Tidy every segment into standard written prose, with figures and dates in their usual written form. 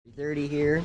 30 here.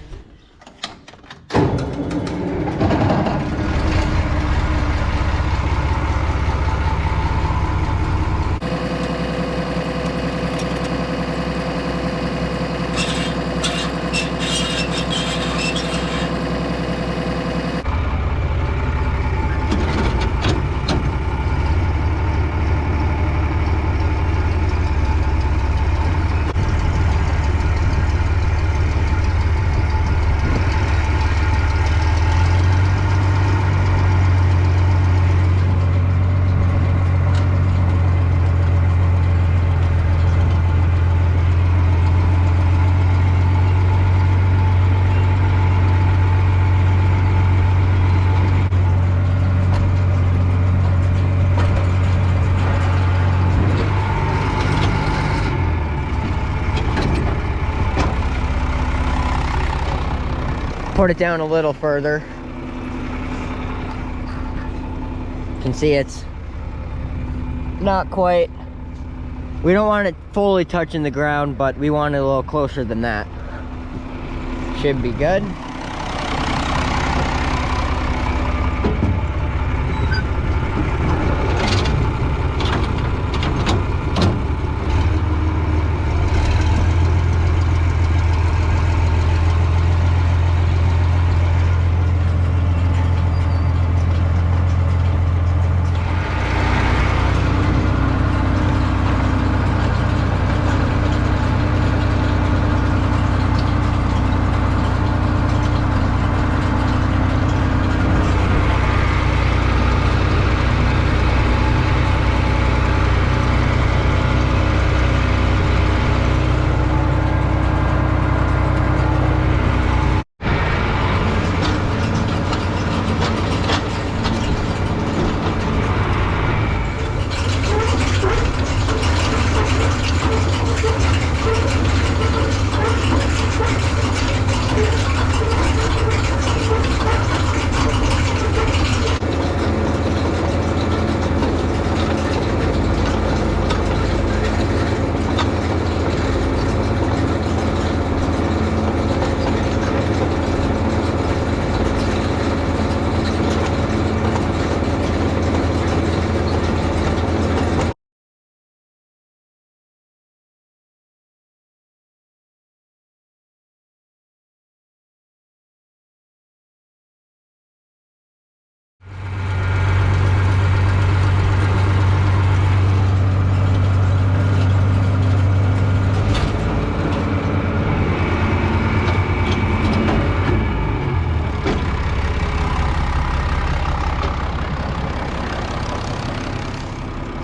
Put it down a little further. You can see it's not quite, we don't want it fully touching the ground, but we want it a little closer than that. Should be good.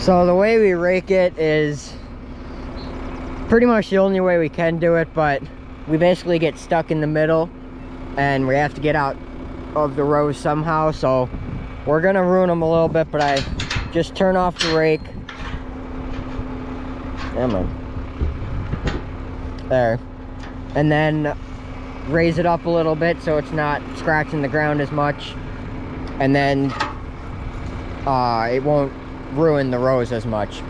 So the way we rake it is pretty much the only way we can do it, but we basically get stuck in the middle and we have to get out of the rows somehow. So we're gonna ruin them a little bit, but I just turn off the rake. Come on. There. And then raise it up a little bit so it's not scratching the ground as much. And then it won't ruin the rows as much.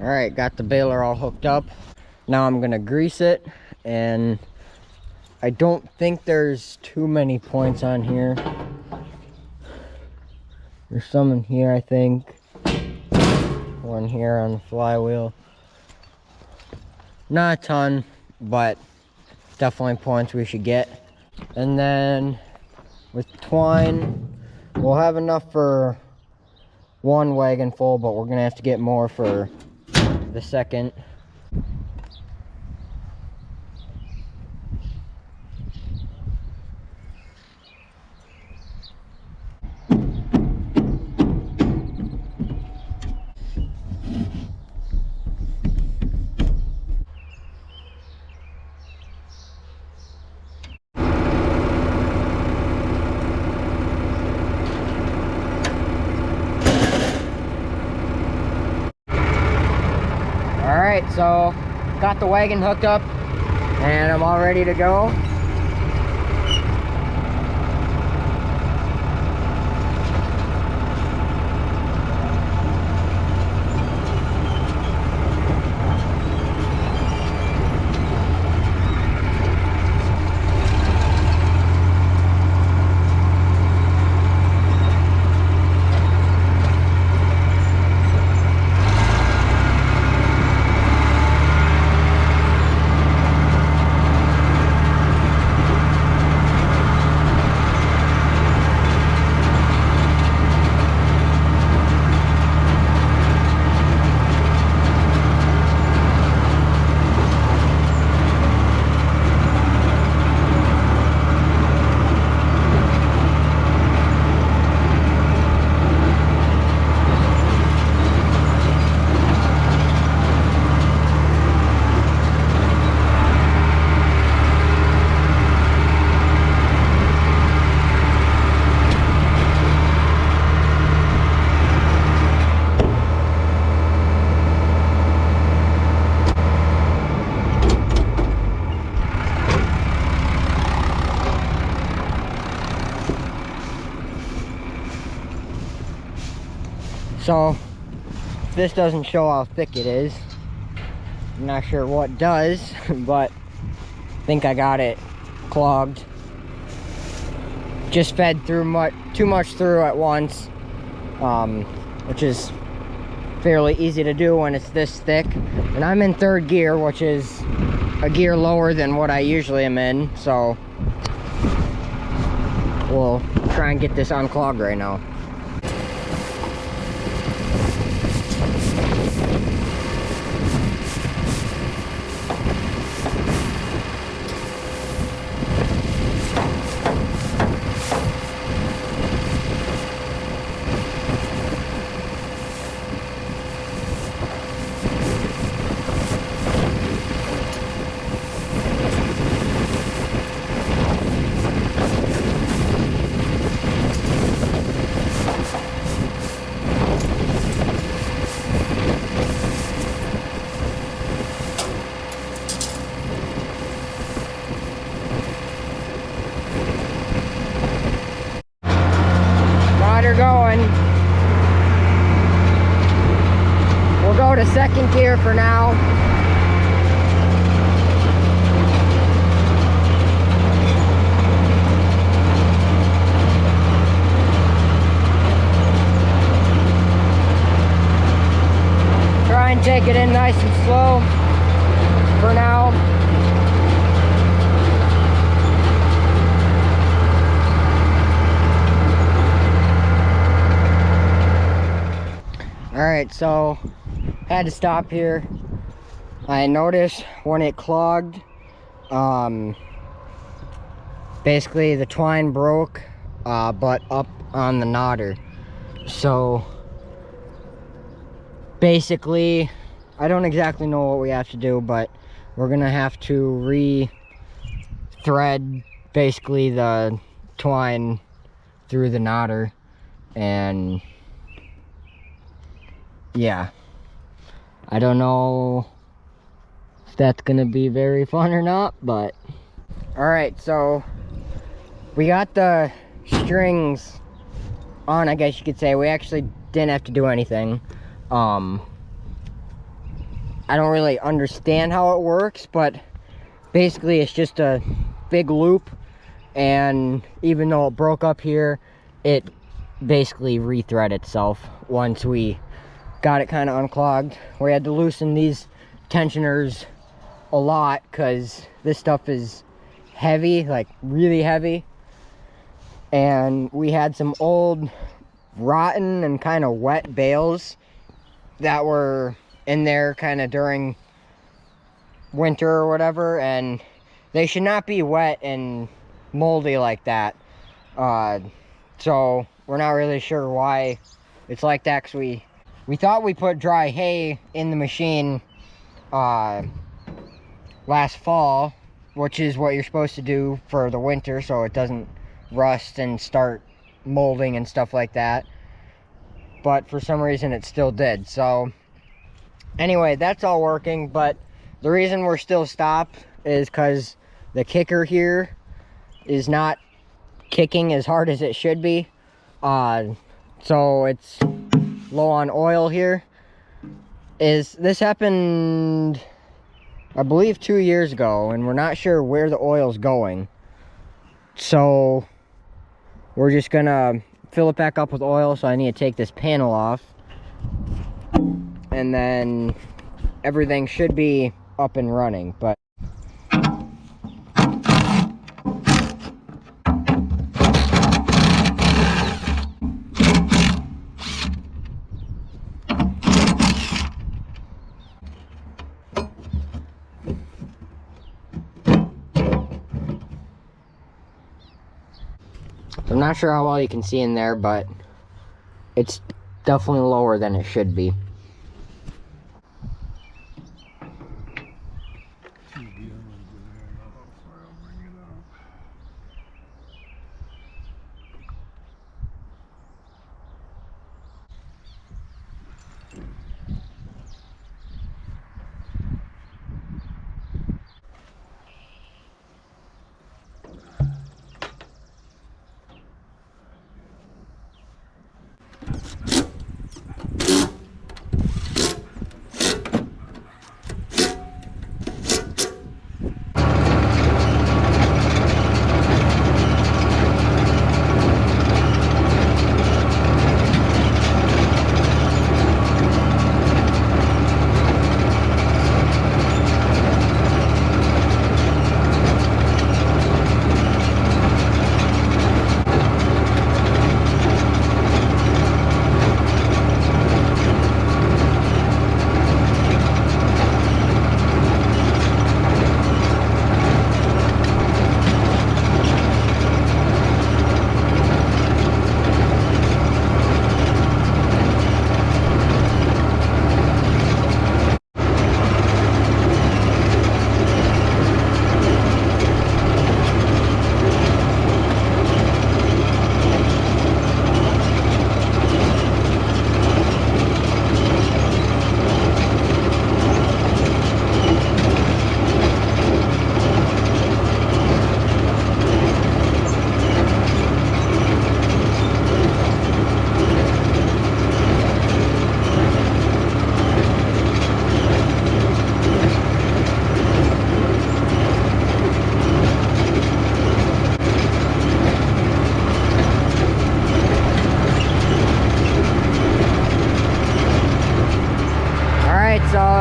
Alright, got the baler all hooked up. Now I'm gonna grease it, and I don't think there's too many points on here. There's some in here, I think. One here on the flywheel. Not a ton, but definitely points we should get. And then with twine, we'll have enough for one wagon full, but we're gonna have to get more for the second. Alright, so got the wagon hooked up and I'm all ready to go. So this doesn't show how thick it is. I'm not sure what does, but I think I got it clogged. Just fed through too much through at once, which is fairly easy to do when it's this thick. And I'm in third gear, which is a gear lower than what I usually am in, so we'll try and get this unclogged right now. Going. We'll go to second gear for now. Try and take it in nice and slow for now. Alright, so had to stop here. I noticed when it clogged, basically the twine broke, but up on the knotter. So basically, I don't exactly know what we have to do, but we're gonna have to re-thread basically the twine through the knotter, and yeah, I don't know if that's gonna be very fun or not, but alright, so we got the strings on, I guess you could say. We actually didn't have to do anything. I don't really understand how it works, but basically it's just a big loop, and even though it broke up here, it basically rethread itself once we got it kind of unclogged. We had to loosen these tensioners a lot because this stuff is heavy, like really heavy, and we had some old rotten and kind of wet bales that were in there kind of during winter or whatever, and they should not be wet and moldy like that. So we're not really sure why it's like that, because we thought we put dry hay in the machine last fall, which is what you're supposed to do for the winter so it doesn't rust and start molding and stuff like that, but for some reason it still did. So anyway, that's all working, but the reason we're still stopped is because the kicker here is not kicking as hard as it should be. So it's low on oil here. This happened, I believe, 2 years ago, and we're not sure where the oil's going. So we're just gonna fill it back up with oil, so I need to take this panel off. And then everything should be up and running, but I'm not sure how well you can see in there, but it's definitely lower than it should be.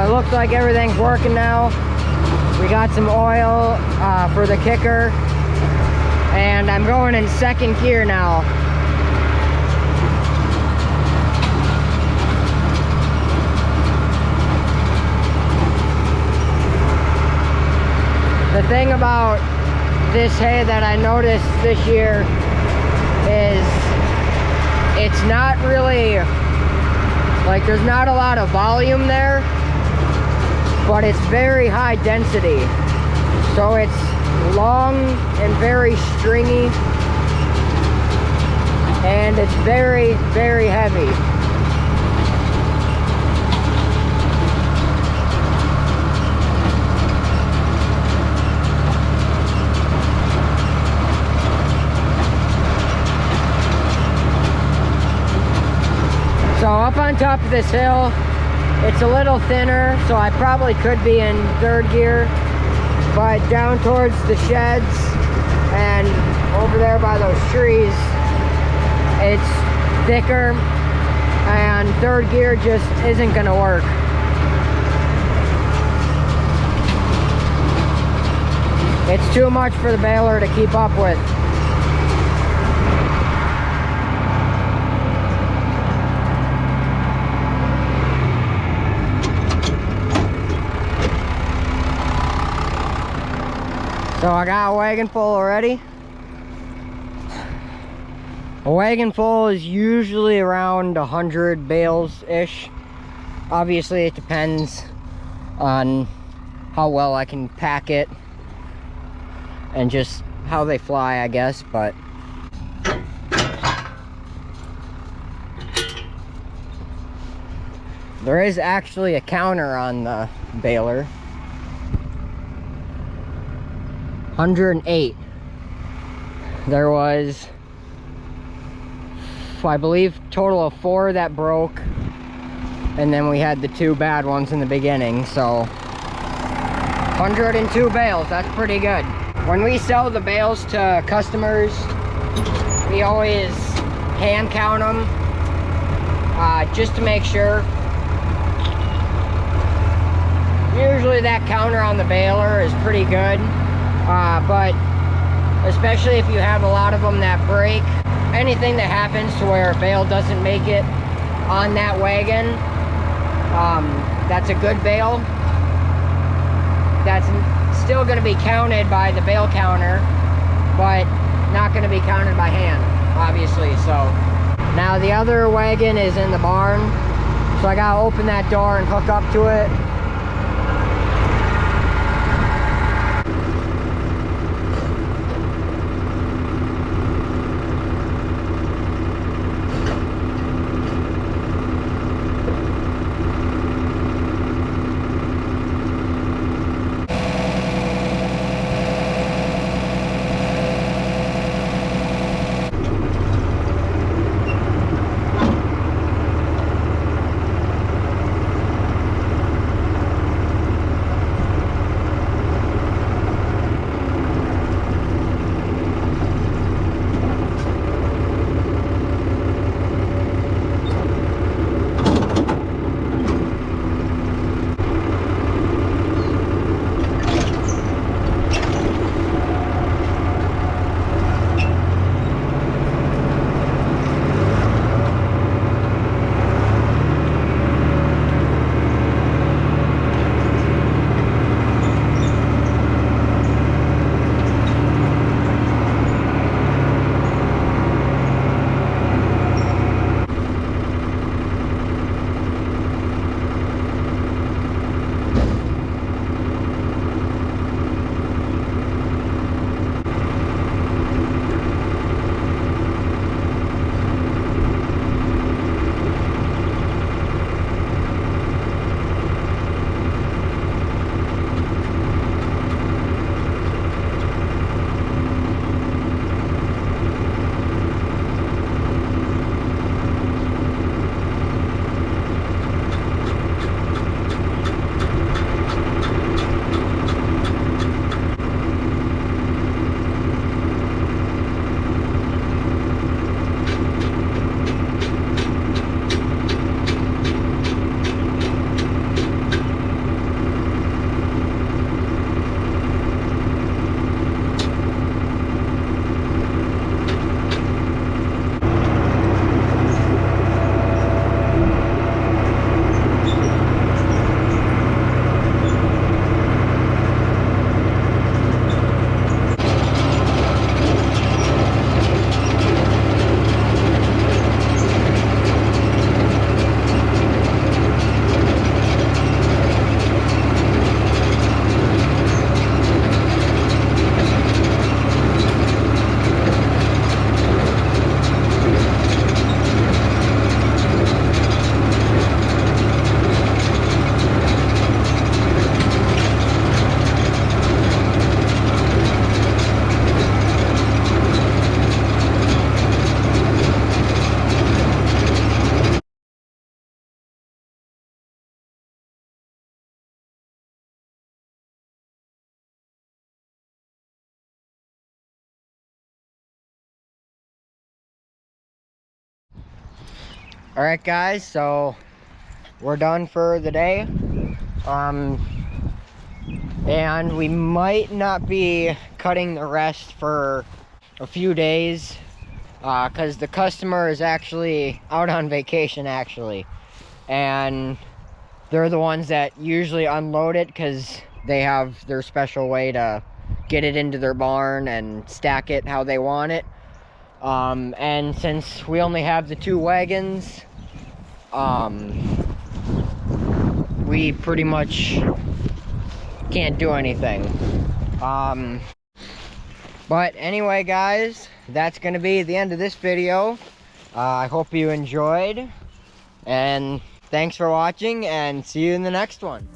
Looks like everything's working now. We got some oil for the kicker, and I'm going in second gear now. The thing about this hay that I noticed this year is it's not really, like, there's not a lot of volume there, but it's very high density. So it's long and very stringy, and it's very, very heavy. So up on top of this hill, It's a little thinner, so I probably could be in third gear, but down towards the sheds and over there by those trees, it's thicker, and third gear just isn't gonna work. It's too much for the baler to keep up with. So I got a wagon full already. A wagon full is usually around 100 bales-ish. Obviously it depends on how well I can pack it and just how they fly, I guess, but there is actually a counter on the baler. 108. There was, I believe, total of 4 that broke, and then we had the 2 bad ones in the beginning. So 102 bales, that's pretty good. When we sell the bales to customers, we always hand count them, just to make sure. Usually that counter on the baler is pretty good. But especially if you have a lot of them that break, anything that happens to where a bale doesn't make it on that wagon, that's a good bale. That's still going to be counted by the bale counter, but not going to be counted by hand, obviously. So now the other wagon is in the barn, so I got to open that door and hook up to it. All right, guys, so we're done for the day. And we might not be cutting the rest for a few days because the customer is actually out on vacation, actually. And they're the ones that usually unload it because they have their special way to get it into their barn and stack it how they want it. And since we only have the 2 wagons, we pretty much can't do anything. But anyway, guys, that's gonna be the end of this video. I hope you enjoyed, and thanks for watching, and see you in the next one.